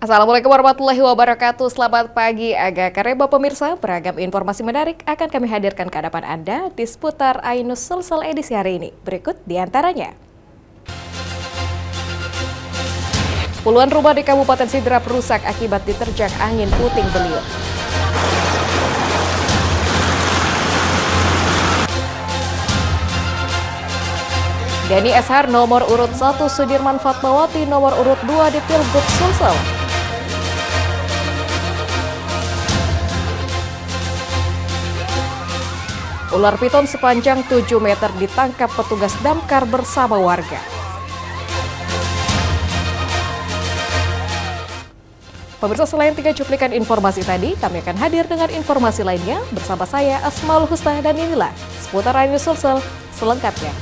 Assalamualaikum warahmatullahi wabarakatuh. Selamat pagi Aga Kareba pemirsa. Beragam informasi menarik akan kami hadirkan ke hadapan Anda di seputar Ainus Sulsel edisi hari ini. Berikut diantaranya. Puluhan rumah di Kabupaten Sidrap rusak akibat diterjang angin puting beliung. Denny Eshar nomor urut 1, Sudirman Fatmawati nomor urut 2 di Pilgub Sulsel. Ular piton sepanjang 7 meter ditangkap petugas damkar bersama warga. Pemirsa, selain 3 cuplikan informasi tadi, kami akan hadir dengan informasi lainnya bersama saya Asmaul Husna, dan inilah seputar Ainus Sulsel selengkapnya.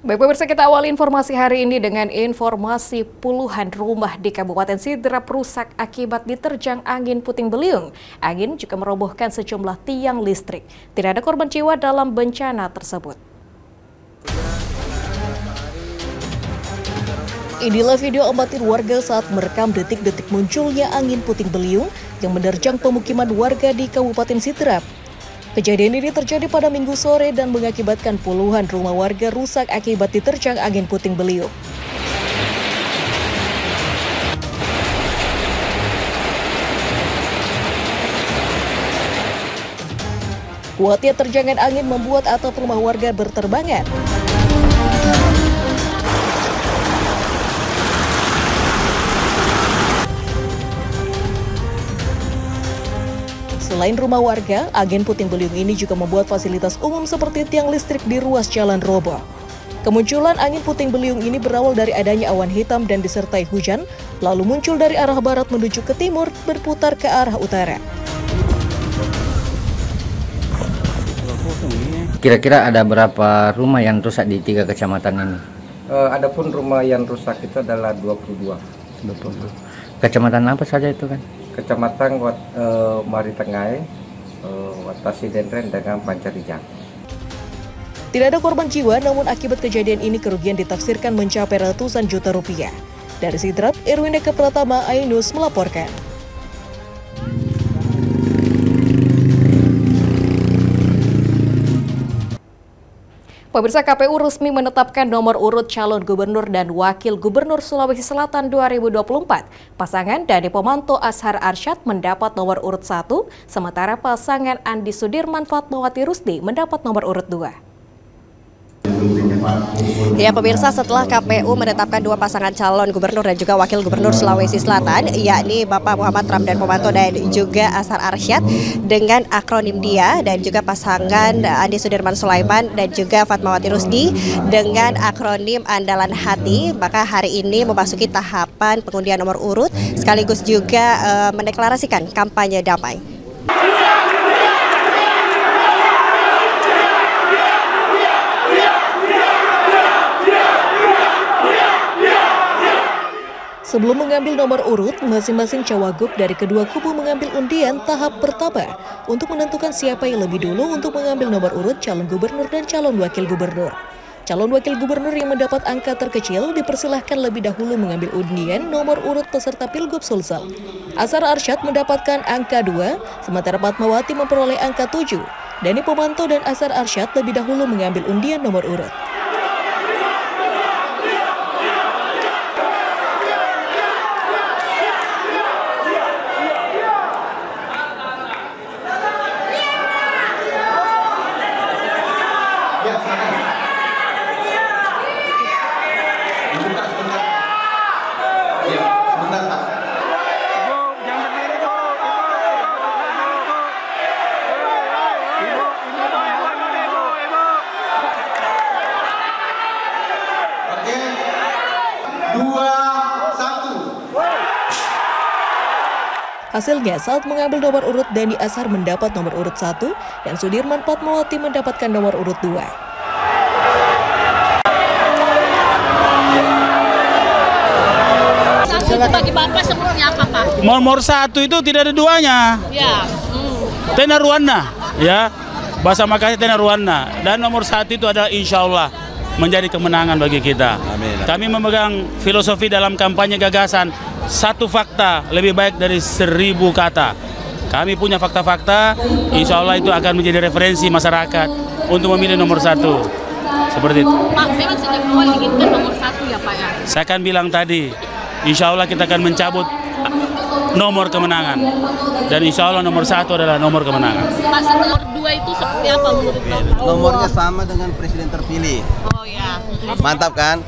Baik pemirsa, kita awali informasi hari ini dengan informasi puluhan rumah di Kabupaten Sidrap rusak akibat diterjang angin puting beliung. Angin juga merobohkan sejumlah tiang listrik. Tidak ada korban jiwa dalam bencana tersebut. Inilah video amatir warga saat merekam detik-detik munculnya angin puting beliung yang menerjang pemukiman warga di Kabupaten Sidrap. Kejadian ini terjadi pada Minggu sore dan mengakibatkan puluhan rumah warga rusak akibat diterjang angin puting beliung. Kuatnya terjangan angin membuat atap rumah warga berterbangan. Selain rumah warga, angin puting beliung ini juga membuat fasilitas umum seperti tiang listrik di ruas jalan roboh. Kemunculan angin puting beliung ini berawal dari adanya awan hitam dan disertai hujan, lalu muncul dari arah barat menuju ke timur, berputar ke arah utara. Kira-kira ada berapa rumah yang rusak di 3 kecamatan ini? Adapun rumah yang rusak itu adalah 22. Kecamatan apa saja itu kan? Kecamatan Mari Tengah, Watasi Denren dengan Pancarijang. Tidak ada korban jiwa, namun akibat kejadian ini kerugian ditafsirkan mencapai ratusan juta rupiah. Dari Sidrap, Irwin Eka Pratama, Ainus melaporkan. Pemirsa, KPU resmi menetapkan nomor urut calon gubernur dan wakil gubernur Sulawesi Selatan 2024. Pasangan Dhani Pomanto Ashar Arsyad mendapat nomor urut 1, sementara pasangan Andi Sudirman Fatmawati Rusdi mendapat nomor urut 2. Ya pemirsa, setelah KPU menetapkan 2 pasangan calon gubernur dan juga wakil gubernur Sulawesi Selatan, yakni Bapak Muhammad Ramdan Pomanto dan juga Ashar Arsyad dengan akronim DIA, dan juga pasangan Andi Sudirman Sulaiman dan juga Fatmawati Rusdi dengan akronim Andalan Hati, maka hari ini memasuki tahapan pengundian nomor urut sekaligus juga mendeklarasikan kampanye damai. Sebelum mengambil nomor urut, masing-masing cawagup dari kedua kubu mengambil undian tahap pertama untuk menentukan siapa yang lebih dulu untuk mengambil nomor urut calon gubernur dan calon wakil gubernur. Calon wakil gubernur yang mendapat angka terkecil dipersilahkan lebih dahulu mengambil undian nomor urut peserta Pilgub Sulsel. Ashar Arsyad mendapatkan angka 2, sementara Fatmawati memperoleh angka 7. Dhani Pomanto dan Ashar Arsyad lebih dahulu mengambil undian nomor urut. Hasilnya, saat mengambil nomor urut, Dhani Eshar mendapat nomor urut 1 dan Sudirman Fatmawati mendapatkan nomor urut 2. Itu bagi Bapak seperti apa, Pak? Nomor 1 itu tidak ada duanya. Ya. Tenar Ruanda, ya. Bahasa Makassar tena ruanna. Dan nomor 1 itu adalah insya Allah menjadi kemenangan bagi kita. Amin. Kami memegang filosofi dalam kampanye gagasan, 1 fakta lebih baik dari 1000 kata. Kami punya fakta-fakta, insya Allah itu akan menjadi referensi masyarakat untuk memilih nomor 1. Seperti itu. Pak, memang sejak awal diinginkan nomor 1 ya Pak ya? Saya akan bilang tadi, insya Allah kita akan mencabut nomor kemenangan. Dan insya Allah nomor 1 adalah nomor kemenangan. Pak, nomor 2 itu seperti apa menurut Bapak? Nomornya sama dengan presiden terpilih. Oh ya. Mantap kan?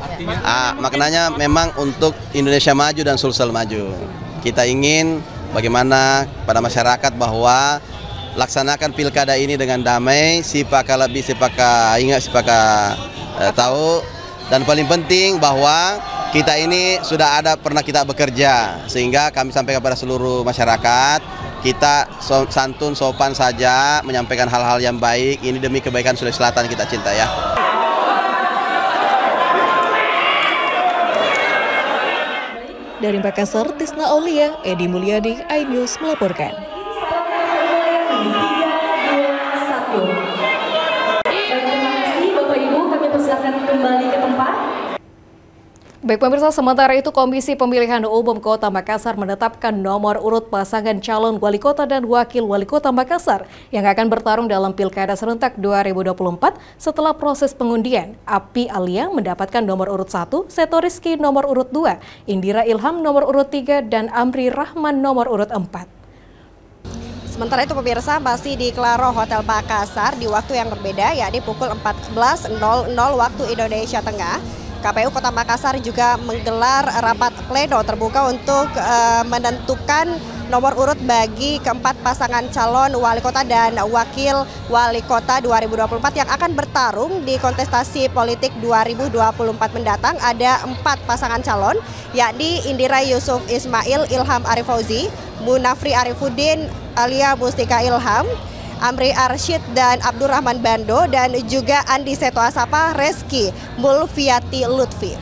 Maknanya memang untuk Indonesia maju dan Sulsel maju. Kita ingin bagaimana pada masyarakat bahwa laksanakan pilkada ini dengan damai, sipaka lebih, sipaka ingat, sipaka tahu, dan paling penting bahwa kita ini sudah pernah kita bekerja, sehingga kami sampaikan kepada seluruh masyarakat, kita santun, sopan saja, menyampaikan hal-hal yang baik, ini demi kebaikan Sulawesi Selatan kita cinta ya. Dari Makassar, Tisna Aulia, Edi Mulyadi, iNews melaporkan. Baik pemirsa, sementara itu Komisi Pemilihan Umum Kota Makassar menetapkan nomor urut pasangan calon wali kota dan wakil wali kota Makassar yang akan bertarung dalam Pilkada Serentak 2024 setelah proses pengundian. Api Alia mendapatkan nomor urut 1, Seto Rizky nomor urut 2, Indira Ilham nomor urut 3, dan Amri Rahman nomor urut 4. Sementara itu pemirsa, masih di Claro Hotel Makassar di waktu yang berbeda, yakni pukul 14.00 waktu Indonesia Tengah. KPU Kota Makassar juga menggelar rapat pleno terbuka untuk menentukan nomor urut bagi keempat pasangan calon wali kota dan wakil wali kota 2024 yang akan bertarung di kontestasi politik 2024 mendatang. Ada 4 pasangan calon, yakni Indira Yusuf Ismail, Ilham Arif Fauzi, Munafri Arifuddin, Alia Mustika Ilham, Amri Arsyid dan Abdurrahman Bando, dan juga Andi Seto Asapa, Reski Mulfiati Lutfi.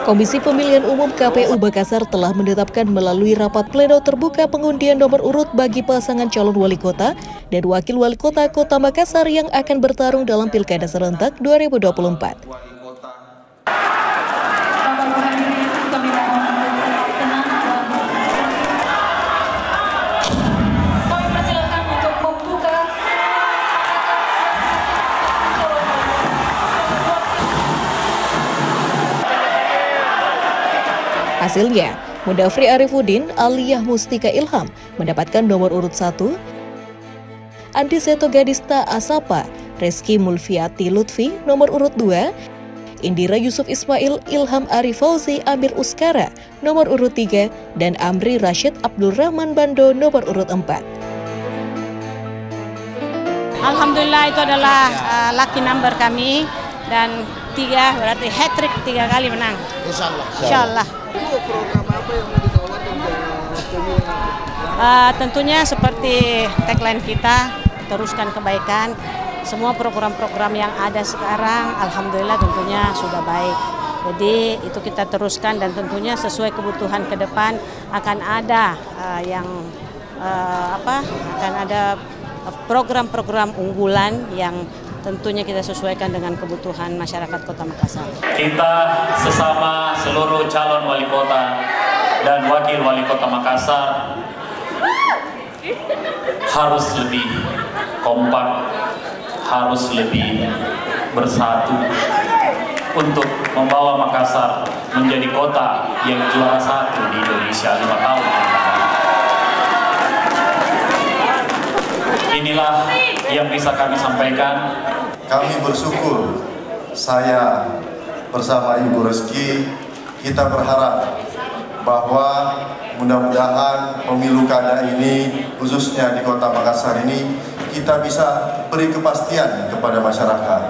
Komisi Pemilihan Umum KPU Makassar telah menetapkan melalui rapat pleno terbuka pengundian nomor urut bagi pasangan calon wali kota dan wakil wali kota Kota Makassar yang akan bertarung dalam Pilkada Serentak 2024. Hasilnya, Munafri Arifuddin, Aliyah Mustika Ilham mendapatkan nomor urut 1, Andi Seto Gadista Asapa, Reski Mulfiati Lutfi nomor urut 2, Indira Yusuf Ismail, Ilham Arif Fauzi, Amir Uskara nomor urut 3, dan Amri Rashid Abdurrahman Bando nomor urut 4. Alhamdulillah itu adalah lucky number kami, dan 3 berarti hat-trick 3 kali menang. Insyaallah. Program apa yang mau ditawarkan ke tentunya seperti tagline kita, teruskan kebaikan. Semua program-program yang ada sekarang alhamdulillah tentunya sudah baik. Jadi itu kita teruskan, dan tentunya sesuai kebutuhan ke depan akan ada akan ada program-program unggulan yang tentunya kita sesuaikan dengan kebutuhan masyarakat Kota Makassar. Kita sesama seluruh calon wali kota dan wakil wali kota Makassar harus lebih kompak, harus lebih bersatu untuk membawa Makassar menjadi kota yang juara 1 di Indonesia 5 tahun. Inilah yang bisa kami sampaikan. Kami bersyukur, saya bersama Ibu Reski, kita berharap bahwa mudah-mudahan pemilu kada ini, khususnya di Kota Makassar ini, kita bisa beri kepastian kepada masyarakat.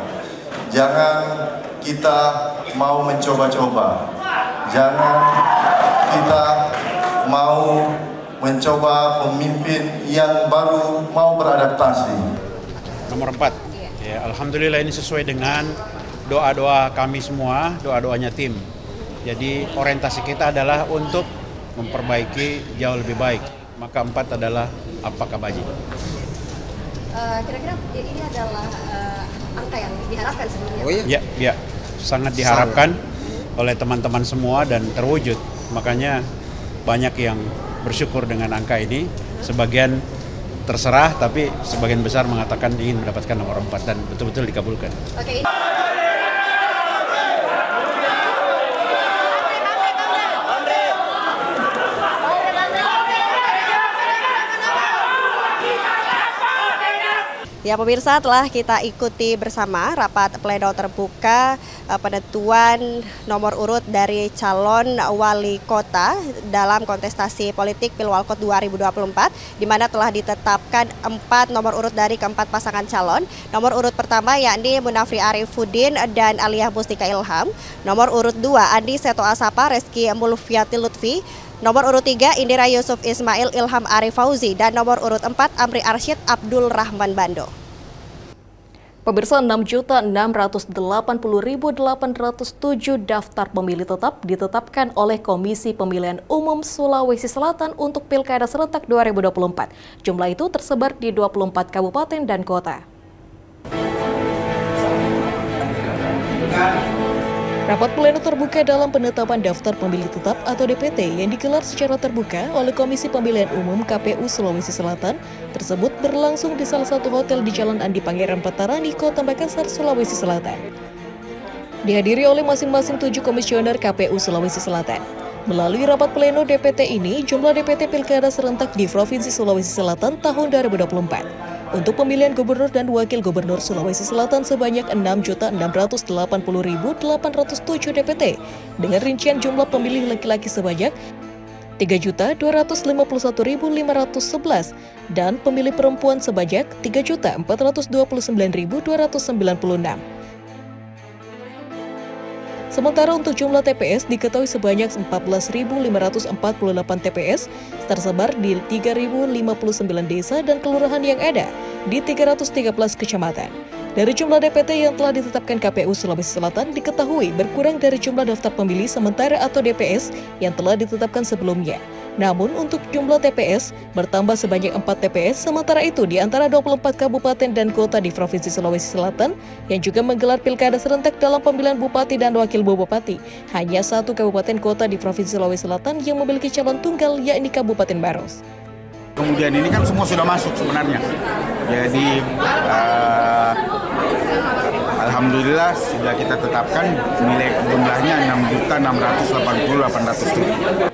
Jangan kita mau mencoba-coba, jangan kita mau mencoba pemimpin yang baru mau beradaptasi. Nomor 4. Ya, alhamdulillah ini sesuai dengan doa-doa kami semua, doa-doanya tim. Jadi orientasi kita adalah untuk memperbaiki jauh lebih baik. Maka 4 adalah apakah baji. Kira-kira ini adalah angka yang diharapkan sebelumnya? Oh iya? Ya, sangat diharapkan oleh teman-teman semua dan terwujud. Makanya banyak yang bersyukur dengan angka ini. Sebagian terserah, tapi sebagian besar mengatakan ingin mendapatkan nomor 4 dan betul-betul dikabulkan. Oke. Ya pemirsa, telah kita ikuti bersama rapat pleno terbuka penentuan nomor urut dari calon wali kota dalam kontestasi politik Pilwalkot 2024, di mana telah ditetapkan 4 nomor urut dari keempat pasangan calon. Nomor urut pertama yakni Munafri Arifuddin dan Aliyah Mustika Ilham. Nomor urut 2 Andi Seto Asapa, Reski Mulfiati Lutfi. Nomor urut 3 Indira Yusuf Ismail Ilham Arif Fauzi, dan nomor urut 4 Amri Arsyid Abdul Rahman Bando. Pemirsa, 6.680.807 daftar pemilih tetap ditetapkan oleh Komisi Pemilihan Umum Sulawesi Selatan untuk Pilkada Serentak 2024. Jumlah itu tersebar di 24 kabupaten dan kota. Rapat pleno terbuka dalam penetapan daftar pemilih tetap atau DPT yang digelar secara terbuka oleh Komisi Pemilihan Umum KPU Sulawesi Selatan tersebut berlangsung di salah satu hotel di Jalan Andi Pangeran Petarani, Kota Makassar, Sulawesi Selatan. Dihadiri oleh masing-masing 7 komisioner KPU Sulawesi Selatan. Melalui rapat pleno DPT ini, jumlah DPT Pilkada Serentak di Provinsi Sulawesi Selatan tahun 2024. Untuk pemilihan gubernur dan wakil gubernur Sulawesi Selatan sebanyak 6.680.807 DPT dengan rincian jumlah pemilih laki-laki sebanyak 3.251.511 dan pemilih perempuan sebanyak 3.429.296. Sementara untuk jumlah TPS diketahui sebanyak 14.548 TPS tersebar di 3.059 desa dan kelurahan yang ada di 313 kecamatan. Dari jumlah DPT yang telah ditetapkan KPU Sulawesi Selatan diketahui berkurang dari jumlah daftar pemilih sementara atau DPS yang telah ditetapkan sebelumnya. Namun untuk jumlah TPS bertambah sebanyak 4 TPS, sementara itu di antara 24 kabupaten dan kota di Provinsi Sulawesi Selatan yang juga menggelar pilkada serentak dalam pemilihan bupati dan wakil bupati, hanya 1 kabupaten kota di Provinsi Sulawesi Selatan yang memiliki calon tunggal, yakni Kabupaten Baros. Kemudian ini kan semua sudah masuk sebenarnya, jadi alhamdulillah sudah kita tetapkan nilai jumlahnya 6.680.807.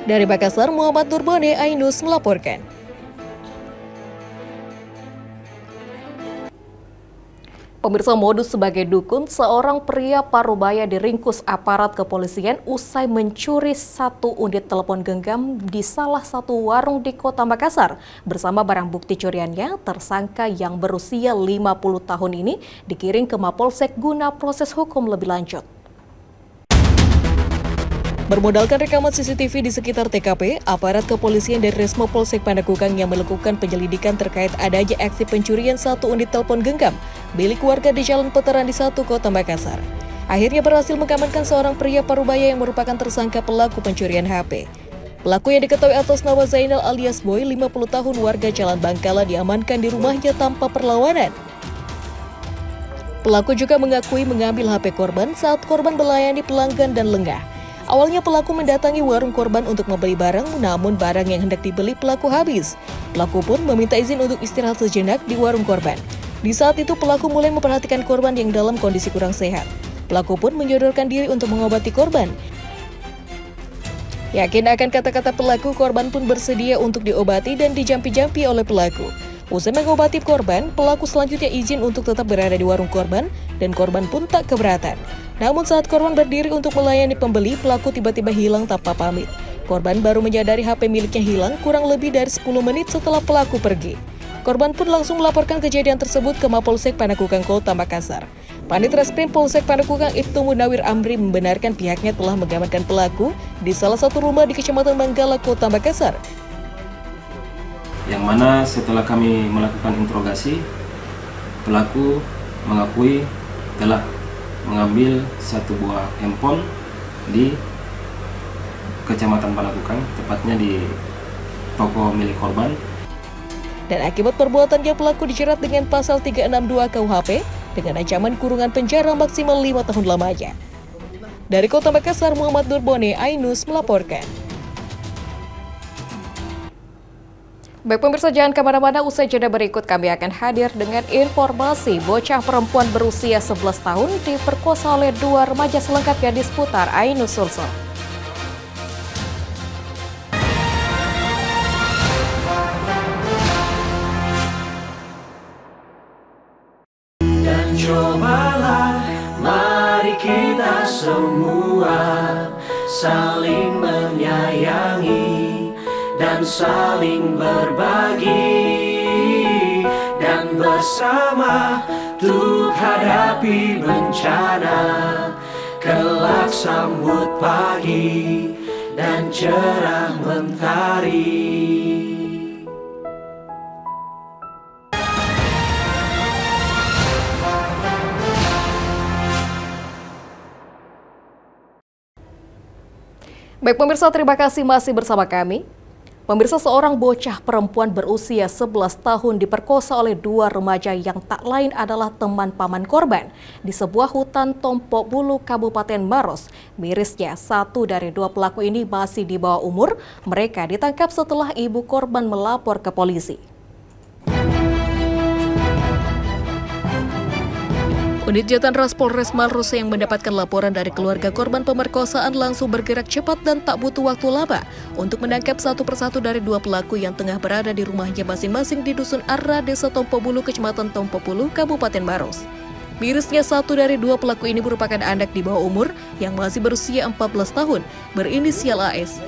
Dari Makassar, Muhammad Nurbone, Ainus melaporkan. Pemirsa, modus sebagai dukun, seorang pria parubaya diringkus aparat kepolisian usai mencuri 1 unit telepon genggam di salah satu warung di Kota Makassar. Bersama barang bukti curiannya, tersangka yang berusia 50 tahun ini dikirim ke Mapolsek guna proses hukum lebih lanjut. Bermodalkan rekaman CCTV di sekitar TKP, aparat kepolisian dari Resmo Polsek Pandakukang yang melakukan penyelidikan terkait adanya aksi pencurian 1 unit telepon genggam milik warga di Jalan Petarani 1, Kota Makassar. Akhirnya berhasil mengamankan seorang pria parubaya yang merupakan tersangka pelaku pencurian HP. Pelaku yang diketahui atas nama Zainal alias Boy, 50 tahun, warga Jalan Bangkala, diamankan di rumahnya tanpa perlawanan. Pelaku juga mengakui mengambil HP korban saat korban melayani pelanggan dan lengah. Awalnya pelaku mendatangi warung korban untuk membeli barang, namun barang yang hendak dibeli pelaku habis. Pelaku pun meminta izin untuk istirahat sejenak di warung korban. Di saat itu pelaku mulai memperhatikan korban yang dalam kondisi kurang sehat. Pelaku pun menyodorkan diri untuk mengobati korban. Yakin akan kata-kata pelaku, korban pun bersedia untuk diobati dan dijampi-jampi oleh pelaku. Usai mengobati korban, pelaku selanjutnya izin untuk tetap berada di warung korban dan korban pun tak keberatan. Namun saat korban berdiri untuk melayani pembeli, pelaku tiba-tiba hilang tanpa pamit. Korban baru menyadari HP miliknya hilang kurang lebih dari 10 menit setelah pelaku pergi. Korban pun langsung melaporkan kejadian tersebut ke Mapolsek Pandakukang, Kota Makassar. Panit Reskrim Polsek Pandakukang Ibtu Munawir Amri membenarkan pihaknya telah mengamankan pelaku di salah satu rumah di Kecamatan Manggala, Kota Makassar. Yang mana setelah kami melakukan interogasi, pelaku mengakui telah mengambil 1 buah handphone di Kecamatan Balakukang, tepatnya di toko milik korban. Dan akibat perbuatannya pelaku dijerat dengan pasal 362 KUHP dengan ancaman kurungan penjara maksimal 5 tahun lamanya. Dari Kota Makassar, Muhammad Nurbone, Ainus melaporkan. Baik pemirsa, jangan kemana-mana, usai jeda berikut kami akan hadir dengan informasi bocah perempuan berusia 11 tahun diperkosa oleh 2 remaja, selengkapnya di seputar Ainus Sulsel. Dan cobalah, mari kita semua saling menyayangi dan saling berbagi, dan bersama untuk hadapi bencana, kelak sambut pagi dan cerah mentari. Baik pemirsa, terima kasih masih bersama kami. Pemirsa, seorang bocah perempuan berusia 11 tahun diperkosa oleh 2 remaja yang tak lain adalah teman paman korban di sebuah hutan Tompo Bulu, Kabupaten Maros. Mirisnya, 1 dari 2 pelaku ini masih di bawah umur. Mereka ditangkap setelah ibu korban melapor ke polisi. Unit Jatanras Polres Maros yang mendapatkan laporan dari keluarga korban pemerkosaan langsung bergerak cepat dan tak butuh waktu lama untuk menangkap satu persatu dari 2 pelaku yang tengah berada di rumahnya masing-masing di Dusun Arra, Desa Tompo Bulu, Kecamatan Tompo Bulu, Kabupaten Maros. Mirisnya, 1 dari 2 pelaku ini merupakan anak di bawah umur yang masih berusia 14 tahun, berinisial AS.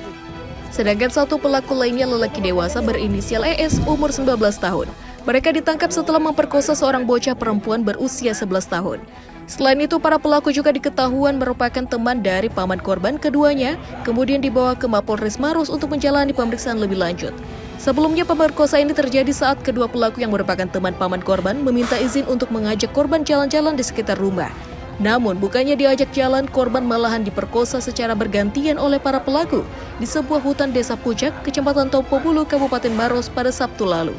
Sedangkan 1 pelaku lainnya lelaki dewasa berinisial ES, umur 19 tahun. Mereka ditangkap setelah memperkosa seorang bocah perempuan berusia 11 tahun. Selain itu, para pelaku juga diketahuan merupakan teman dari paman korban. Keduanya kemudian dibawa ke Mapolres Maros untuk menjalani pemeriksaan lebih lanjut. Sebelumnya, pemerkosaan ini terjadi saat kedua pelaku yang merupakan teman paman korban meminta izin untuk mengajak korban jalan-jalan di sekitar rumah. Namun, bukannya diajak jalan, korban malahan diperkosa secara bergantian oleh para pelaku di sebuah hutan Desa Pucak, Kecamatan Tompo Bulu, Kabupaten Maros pada Sabtu lalu.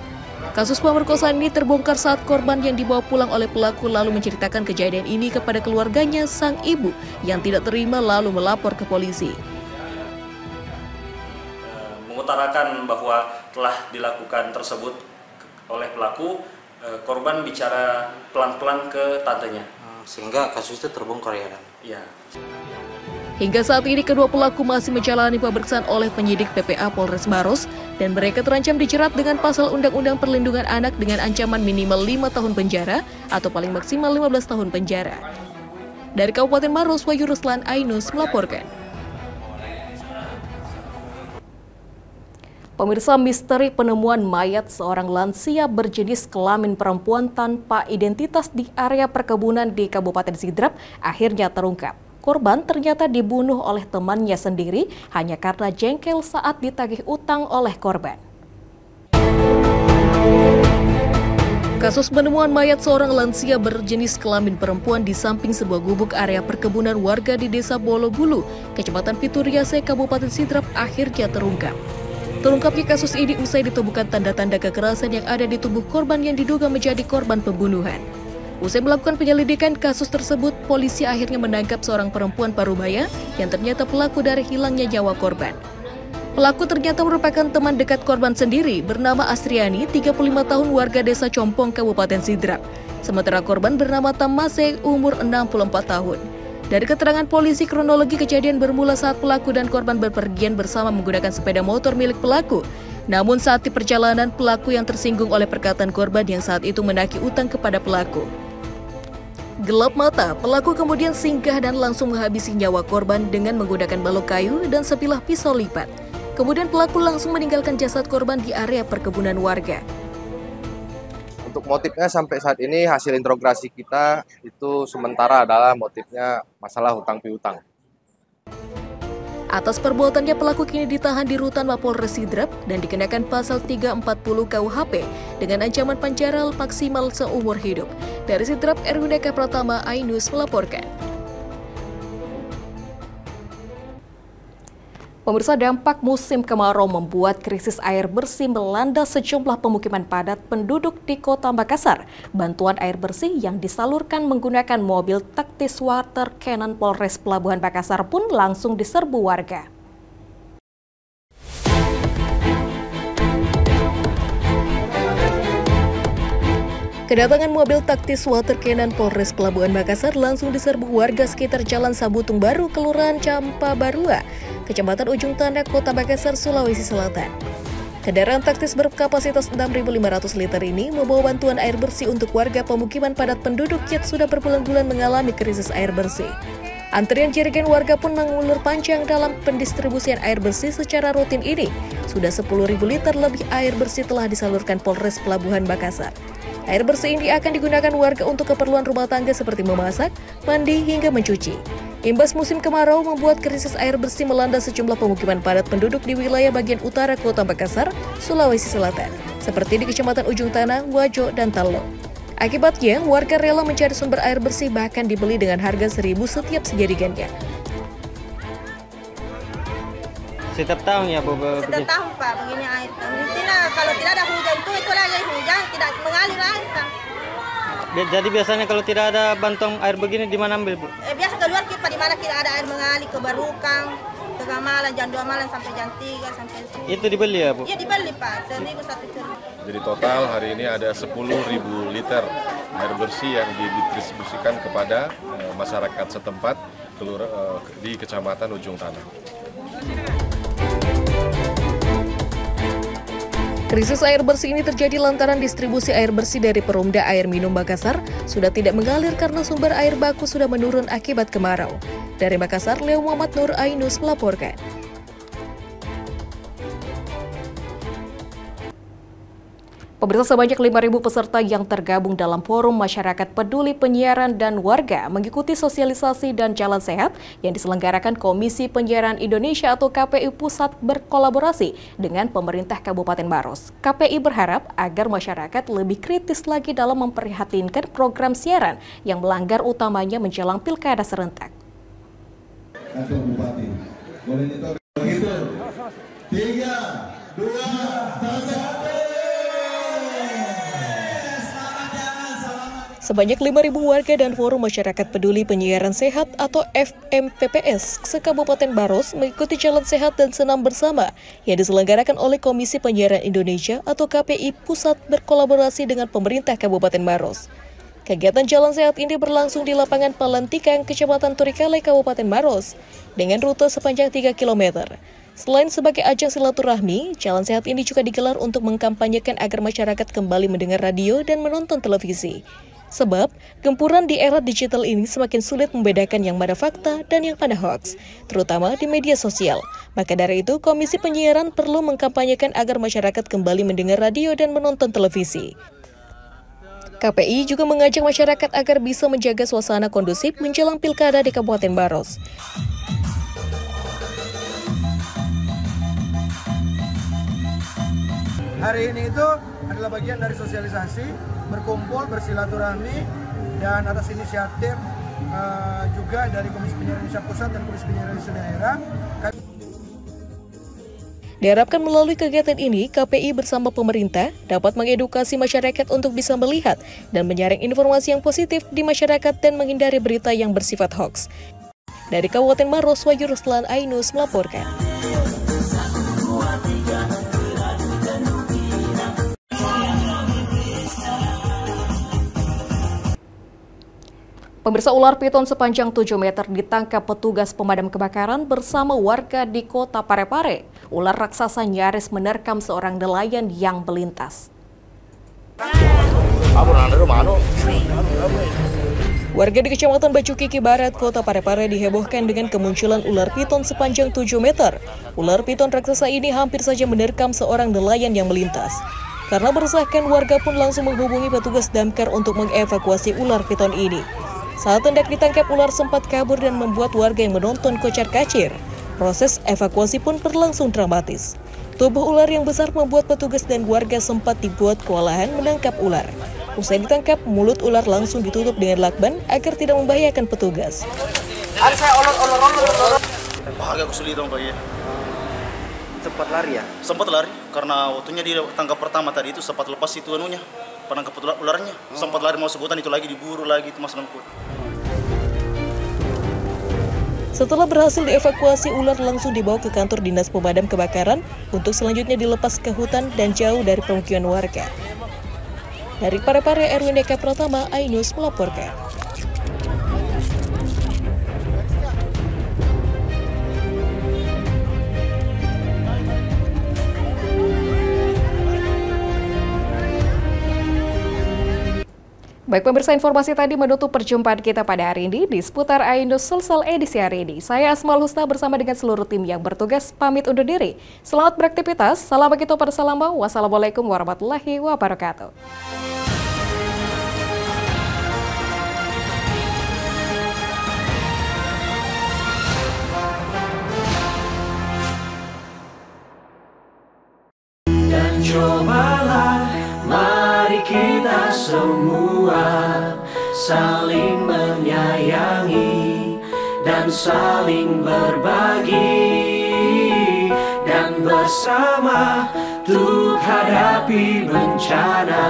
Kasus pemerkosaan ini terbongkar saat korban yang dibawa pulang oleh pelaku lalu menceritakan kejadian ini kepada keluarganya. Sang ibu yang tidak terima lalu melapor ke polisi. Mengutarakan bahwa telah dilakukan tersebut oleh pelaku, korban bicara pelan-pelan ke tantenya. Sehingga kasus itu terbongkar ya, Dan? Iya. Hingga saat ini kedua pelaku masih menjalani pemeriksaan oleh penyidik PPA Polres Maros dan mereka terancam dijerat dengan pasal Undang-Undang Perlindungan Anak dengan ancaman minimal 5 tahun penjara atau paling maksimal 15 tahun penjara. Dari Kabupaten Maros, Wahyu Ruslan, Ainus melaporkan. Pemirsa, misteri penemuan mayat seorang lansia berjenis kelamin perempuan tanpa identitas di area perkebunan di Kabupaten Sidrap akhirnya terungkap. Korban ternyata dibunuh oleh temannya sendiri hanya karena jengkel saat ditagih utang oleh korban. Kasus penemuan mayat seorang lansia berjenis kelamin perempuan di samping sebuah gubuk area perkebunan warga di Desa Bolobulu, Kecamatan Pituriase, Kabupaten Sidrap akhirnya terungkap. Terungkapnya kasus ini usai ditemukan tanda-tanda kekerasan yang ada di tubuh korban yang diduga menjadi korban pembunuhan. Usai melakukan penyelidikan kasus tersebut, polisi akhirnya menangkap seorang perempuan parubaya yang ternyata pelaku dari hilangnya nyawa korban. Pelaku ternyata merupakan teman dekat korban sendiri bernama Astriani, 35 tahun, warga Desa Compong, Kabupaten Sidrap. Sementara korban bernama Tamase, umur 64 tahun. Dari keterangan polisi, kronologi kejadian bermula saat pelaku dan korban berpergian bersama menggunakan sepeda motor milik pelaku. Namun saat di perjalanan, pelaku yang tersinggung oleh perkataan korban yang saat itu menagih utang kepada pelaku. Gelap mata, pelaku kemudian singgah dan langsung menghabisi nyawa korban dengan menggunakan balok kayu dan sebilah pisau lipat. Kemudian pelaku langsung meninggalkan jasad korban di area perkebunan warga. Untuk motifnya sampai saat ini hasil interogasi kita itu sementara adalah motifnya masalah hutang piutang. Atas perbuatannya, pelaku kini ditahan di rutan Mapolres Sidrap dan dikenakan pasal 340 KUHP dengan ancaman penjara maksimal seumur hidup. Dari Sidrap, Erwineka Pratama, Ainus melaporkan. Pemirsa, dampak musim kemarau membuat krisis air bersih melanda sejumlah pemukiman padat penduduk di Kota Makassar. Bantuan air bersih yang disalurkan menggunakan mobil taktis water cannon Polres Pelabuhan Makassar pun langsung diserbu warga. Kedatangan mobil taktis water cannon Polres Pelabuhan Makassar langsung diserbu warga sekitar Jalan Sabutung Baru, Kelurahan Campa Barua, Kecamatan Ujung Tanda, Kota Makassar, Sulawesi Selatan. Kendaraan taktis berkapasitas 6.500 liter ini membawa bantuan air bersih untuk warga pemukiman padat penduduk yang sudah berbulan-bulan mengalami krisis air bersih. Antrian jerigen warga pun mengulur panjang dalam pendistribusian air bersih secara rutin ini. Sudah 10.000 liter lebih air bersih telah disalurkan Polres Pelabuhan Makassar. Air bersih ini akan digunakan warga untuk keperluan rumah tangga seperti memasak, mandi, hingga mencuci. Imbas musim kemarau membuat krisis air bersih melanda sejumlah pemukiman padat penduduk di wilayah bagian utara Kota Makassar, Sulawesi Selatan, seperti di Kecamatan Ujung Tanah, Wajo, dan Talo. Akibatnya, warga rela mencari sumber air bersih bahkan dibeli dengan harga 1.000 setiap sejerigennya. Setiap tahun ya, Bu? Setiap tahun, Pak, begini air. Kalau tidak ada hujan itu lagi hujan, tidak mengalir air, Pak. Jadi biasanya kalau tidak ada bantuan air begini di mana ambil, Bu? Biasa keluar kita di mana tidak ada air mengalir, ke Barukang, tengah malam, jam 2 malam sampai jam 3 sampai sini. Itu dibeli ya, Bu? Iya dibeli, Pak, 1.000 satu cermin. Jadi total hari ini ada 10.000 liter air bersih yang didistribusikan kepada masyarakat setempat di Kecamatan Ujung Tanah. Krisis air bersih ini terjadi lantaran distribusi air bersih dari Perumda Air Minum Makassar sudah tidak mengalir karena sumber air baku sudah menurun akibat kemarau. Dari Makassar, Leo Muhammad Nur Ainus melaporkan. Pemirsa, sebanyak 5.000 peserta yang tergabung dalam Forum Masyarakat Peduli Penyiaran dan Warga mengikuti sosialisasi dan jalan sehat yang diselenggarakan Komisi Penyiaran Indonesia atau KPI Pusat berkolaborasi dengan pemerintah Kabupaten Maros. KPI berharap agar masyarakat lebih kritis lagi dalam memprihatinkan program siaran yang melanggar utamanya menjelang pilkada serentak. Kantor Bupati, boleh ditonton begitu. 3, 2, 1. Sebanyak 5.000 warga dan Forum Masyarakat Peduli Penyiaran Sehat atau FMPPS se-Kabupaten Maros mengikuti jalan sehat dan senam bersama yang diselenggarakan oleh Komisi Penyiaran Indonesia atau KPI Pusat berkolaborasi dengan pemerintah Kabupaten Maros. Kegiatan jalan sehat ini berlangsung di lapangan Palantikang, Kecamatan Turikale, Kabupaten Maros, dengan rute sepanjang 3 km. Selain sebagai ajang silaturahmi, jalan sehat ini juga digelar untuk mengkampanyekan agar masyarakat kembali mendengar radio dan menonton televisi. Sebab, gempuran di era digital ini semakin sulit membedakan yang mana fakta dan yang mana hoax, terutama di media sosial. Maka dari itu, Komisi Penyiaran perlu mengkampanyekan agar masyarakat kembali mendengar radio dan menonton televisi. KPI juga mengajak masyarakat agar bisa menjaga suasana kondusif menjelang pilkada di Kabupaten Maros. Hari ini itu adalah bagian dari sosialisasi, berkumpul, bersilaturahmi, dan atas inisiatif juga dari Komisi Penyiaran Indonesia Pusat dan Komisi Penyiaran Indonesia Daerah. Diharapkan melalui kegiatan ini, KPI bersama pemerintah dapat mengedukasi masyarakat untuk bisa melihat dan menyaring informasi yang positif di masyarakat dan menghindari berita yang bersifat hoax. Dari Kabupaten Maros, Wahyu Ruslan Ainus melaporkan. Pemirsa, ular piton sepanjang 7 meter ditangkap petugas pemadam kebakaran bersama warga di Kota Parepare. Ular raksasa nyaris menerkam seorang nelayan yang melintas. Warga di Kecamatan Bacukiki Barat, Kota Parepare dihebohkan dengan kemunculan ular piton sepanjang 7 meter. Ular piton raksasa ini hampir saja menerkam seorang nelayan yang melintas. Karena meresahkan, warga pun langsung menghubungi petugas damkar untuk mengevakuasi ular piton ini. Saat hendak ditangkap, ular sempat kabur dan membuat warga yang menonton kocar-kacir. Proses evakuasi pun berlangsung dramatis. Tubuh ular yang besar membuat petugas dan warga sempat dibuat kewalahan menangkap ular. Usai ditangkap, mulut ular langsung ditutup dengan lakban agar tidak membahayakan petugas. Ada saya olor. Bahagia kesulitan Pak ya. sempat lari ya? Sempat lari, karena waktunya di tangkap pertama tadi itu sempat lepas itu anunya, penangkap ularnya. Sempat lari mau sebutan itu lagi diburu lagi itu Mas Nongkut. Setelah berhasil dievakuasi, ular langsung dibawa ke kantor dinas pemadam kebakaran untuk selanjutnya dilepas ke hutan dan jauh dari pemukiman warga. Dari Parepare, Erwin Eka Pratama, iNews melaporkan. Baik pemirsa, informasi tadi menutup perjumpaan kita pada hari ini di seputar iNews Sulsel edisi hari ini. Saya Asmal Husna bersama dengan seluruh tim yang bertugas pamit undur diri. Selamat beraktivitas, salam begitu pada Salamba, wassalamualaikum warahmatullahi wabarakatuh. Dan cobalah, mari kita semua saling menyayangi dan saling berbagi, dan bersama untuk hadapi bencana,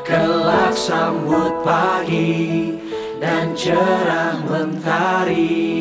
kelak sambut pagi dan cerah mentari.